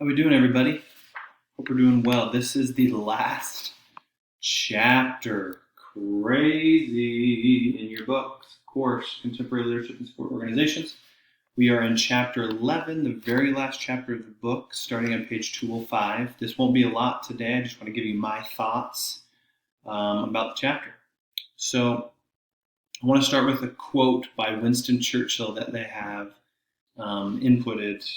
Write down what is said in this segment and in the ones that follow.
How we doing, everybody? Hope we're doing well. This is the last chapter. Crazy in your book, course, Contemporary Leadership and Sport Organizations. We are in chapter 11, the very last chapter of the book, starting on page 205. This won't be a lot today. I just want to give you my thoughts about the chapter. So I want to start with a quote by Winston Churchill that they have inputted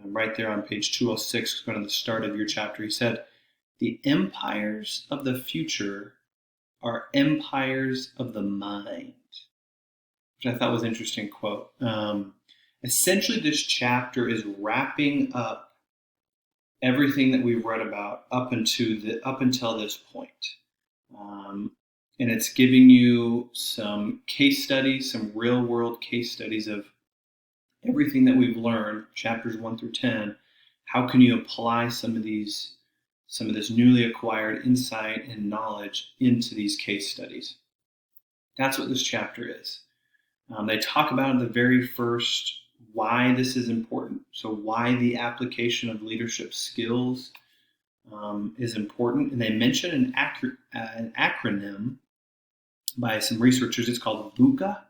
right there on page 206, going to the start of your chapter. He said, "The empires of the future are empires of the mind," which I thought was an interesting quote. Essentially, this chapter is wrapping up everything that we've read about up until this point. And it's giving you some case studies, some real world case studies of everything that we've learned, chapters 1 through 10. How can you apply some of this newly acquired insight and knowledge into these case studies? That's what this chapter is. They talk about in the very first why this is important. So why the application of leadership skills is important. And they mention an acronym by some researchers. It's called VUCA.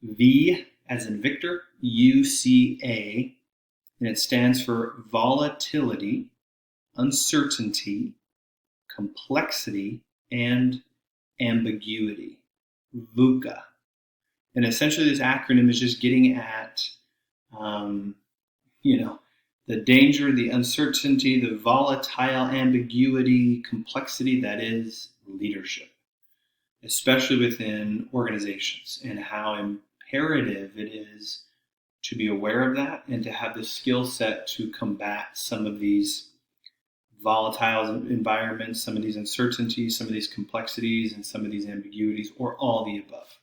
V as in Victor, UCA, and it stands for volatility, uncertainty, complexity, and ambiguity. VUCA. And essentially this acronym is just getting at, the danger, the uncertainty, the volatile ambiguity, complexity that is leadership, especially within organizations, and how imperative it is to be aware of that and to have the skill set to combat some of these volatile environments, some of these uncertainties, some of these complexities, and some of these ambiguities, or all the above.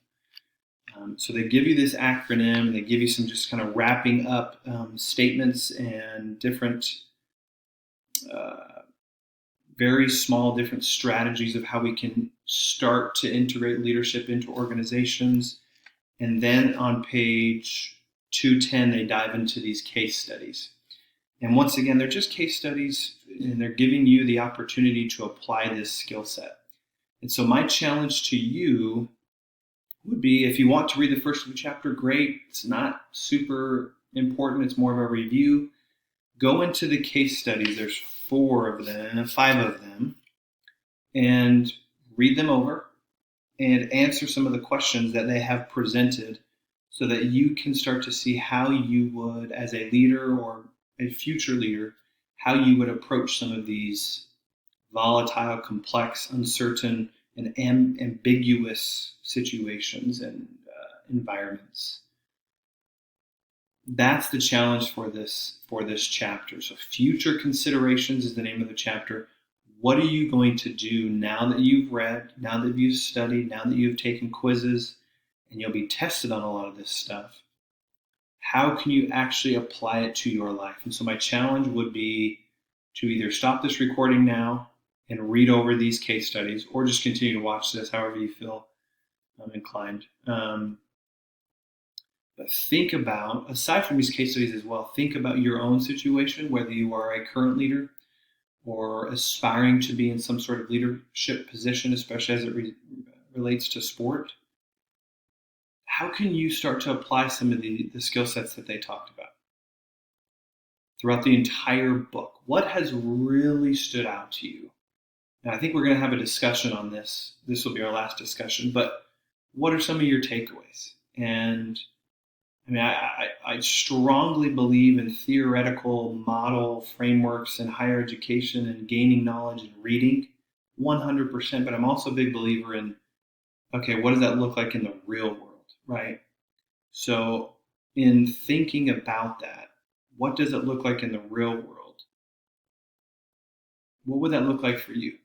So they give you this acronym, and they give you some just kind of wrapping up statements and different, very small different strategies of how we can start to integrate leadership into organizations. And then on page 210, they dive into these case studies. And once again, they're just case studies, and they're giving you the opportunity to apply this skill set. And so my challenge to you would be, if you want to read the first of the chapter, great. It's not super important. It's more of a review. Go into the case studies. There's 5 of them, and read them over and answer some of the questions that they have presented, so that you can start to see how you would, as a leader or a future leader, how you would approach some of these volatile, complex, uncertain, and ambiguous situations and environments. That's the challenge for this chapter. So future considerations is the name of the chapter. What are you going to do now that you've read, now that you've studied, now that you've taken quizzes, and you'll be tested on a lot of this stuff? How can you actually apply it to your life? And so my challenge would be to either stop this recording now and read over these case studies, or just continue to watch this however you feel inclined. But think about, aside from these case studies as well, think about your own situation, whether you are a current leader or aspiring to be in some sort of leadership position, especially as it relates to sport. How can you start to apply some of the skill sets that they talked about throughout the entire book? What has really stood out to you? And I think we're going to have a discussion on this. This will be our last discussion, but what are some of your takeaways? And I mean, I strongly believe in theoretical model frameworks in higher education and gaining knowledge and reading, 100%. But I'm also a big believer in, okay, what does that look like in the real world, right? So in thinking about that, what does it look like in the real world? What would that look like for you?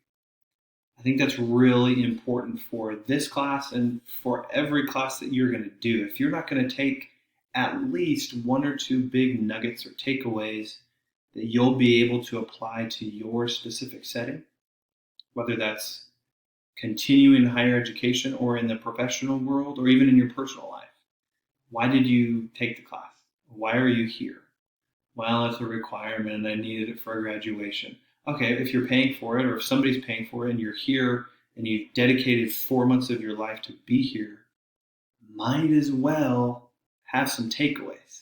I think that's really important for this class and for every class that you're going to do. If you're not going to take at least 1 or 2 big nuggets or takeaways that you'll be able to apply to your specific setting, whether that's continuing higher education or in the professional world or even in your personal life. Why did you take the class? Why are you here? Well, it's a requirement and I needed it for graduation. Okay, if you're paying for it or if somebody's paying for it and you're here and you've dedicated 4 months of your life to be here, might as well have some takeaways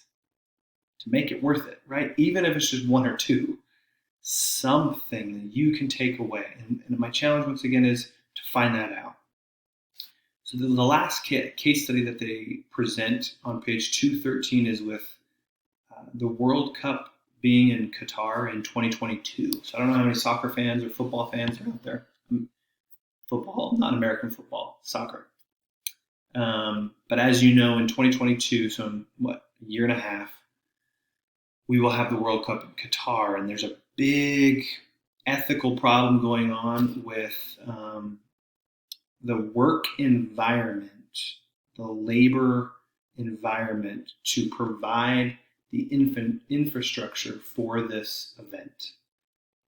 to make it worth it, right? Even if it's just one or two, something that you can take away. And my challenge once again is to find that out. So the last case study that they present on page 213 is with the World Cup being in Qatar in 2022. So I don't know how many soccer fans or football fans are out there. Football, not American football, soccer. But as you know, in 2022, so in a year and a half, we will have the World Cup in Qatar, and there's a big ethical problem going on with the work environment, the labor environment to provide the infrastructure for this event.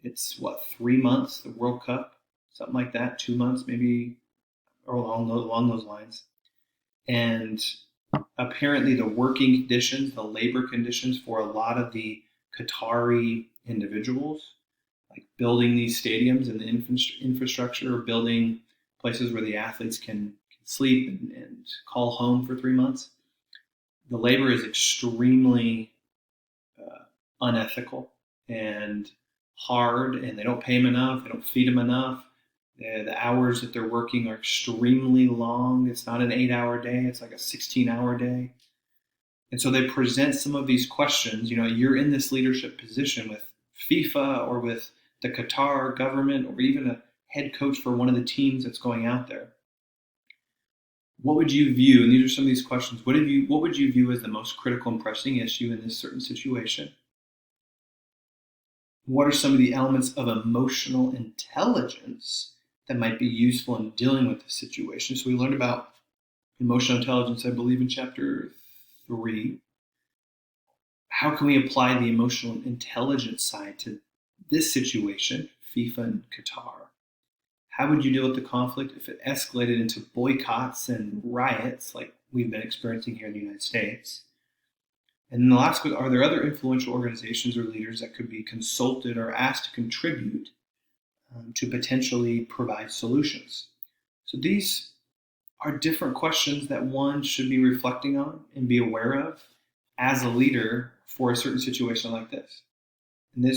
It's 3 months, the World Cup, something like that, 2 months maybe, or along those lines. And apparently the working conditions, the labor conditions for a lot of the Qatari individuals, like building these stadiums and the infrastructure, or building places where the athletes can sleep and call home for 3 months, the labor is extremely unethical and hard, and they don't pay them enough, they don't feed them enough. The hours that they're working are extremely long. It's not an 8-hour day, it's like a 16-hour day. And so they present some of these questions. You're in this leadership position with FIFA or with the Qatar government or even a head coach for one of the teams that's going out there. What would you view, and these are some of these questions, what would you view as the most critical and pressing issue in this certain situation? What are some of the elements of emotional intelligence that might be useful in dealing with the situation? So we learned about emotional intelligence, I believe, in chapter 3. How can we apply the emotional intelligence side to this situation, FIFA and Qatar? How would you deal with the conflict if it escalated into boycotts and riots like we've been experiencing here in the United States? And then the last one, are there other influential organizations or leaders that could be consulted or asked to contribute to potentially provide solutions? So these are different questions that one should be reflecting on and be aware of as a leader for a certain situation like this. And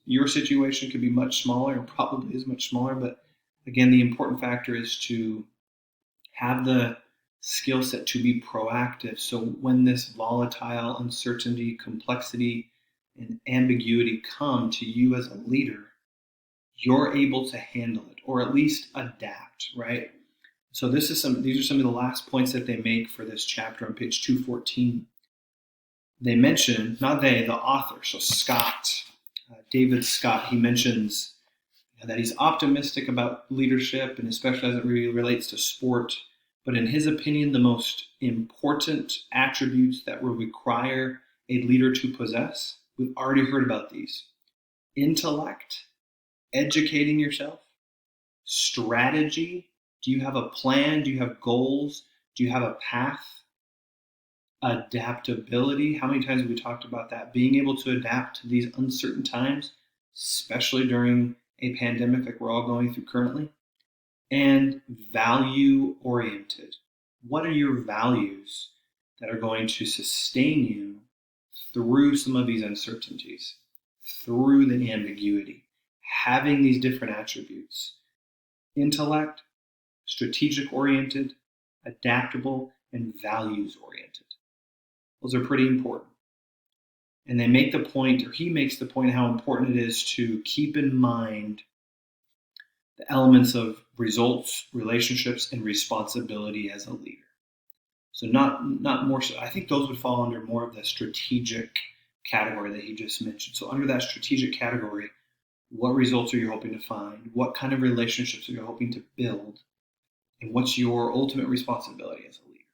your situation could be much smaller, or probably is much smaller, but again, the important factor is to have the skill set to be proactive. So when this volatile, uncertainty, complexity, and ambiguity come to you as a leader, you're able to handle it or at least adapt, right? So these are some of the last points that they make for this chapter on page 214. They mention, the author, so Scott, David Scott, he mentions that he's optimistic about leadership, and especially as it really relates to sport. But in his opinion, the most important attributes that will require a leader to possess, we've already heard about these: intellect, educating yourself, strategy. Do you have a plan? Do you have goals? Do you have a path? Adaptability. How many times have we talked about that? Being able to adapt to these uncertain times, especially during a pandemic like we're all going through currently. And value-oriented. What are your values that are going to sustain you through some of these uncertainties, through the ambiguity? Having these different attributes: intellect, strategic-oriented, adaptable, and values-oriented. Those are pretty important. And they make the point, or he makes the point, how important it is to keep in mind the elements of results, relationships, and responsibility as a leader. So not more so. I think those would fall under more of the strategic category that he just mentioned. So under that strategic category, what results are you hoping to find? What kind of relationships are you hoping to build? And what's your ultimate responsibility as a leader?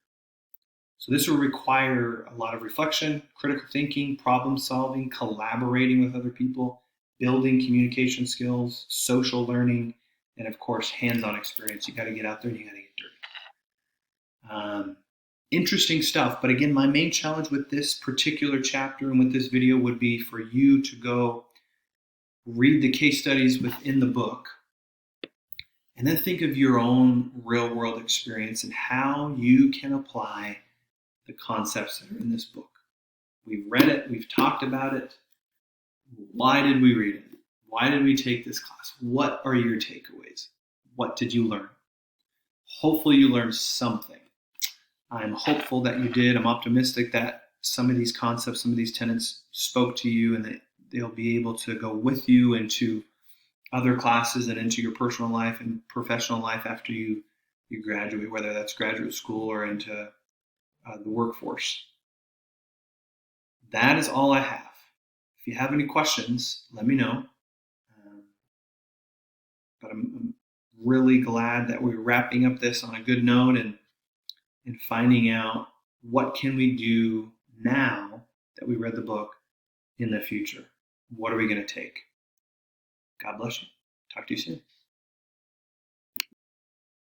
So this will require a lot of reflection, critical thinking, problem solving, collaborating with other people, building communication skills, social learning, and of course, hands-on experience. You got to get out there and you got to get dirty. interesting stuff. But again, my main challenge with this particular chapter and with this video would be for you to go read the case studies within the book and then think of your own real world experience and how you can apply the concepts that are in this book. We've read it, we've talked about it. Why did we read it? Why did we take this class? What are your takeaways? What did you learn? Hopefully you learned something. I'm hopeful that you did. I'm optimistic that some of these concepts, some of these tenets spoke to you and that they'll be able to go with you into other classes and into your personal life and professional life after you graduate, whether that's graduate school or into the workforce. That is all I have. If you have any questions, let me know. But I'm really glad that we're wrapping up this on a good note and finding out what can we do now that we read the book in the future. What are we going to take? God bless you. Talk to you soon.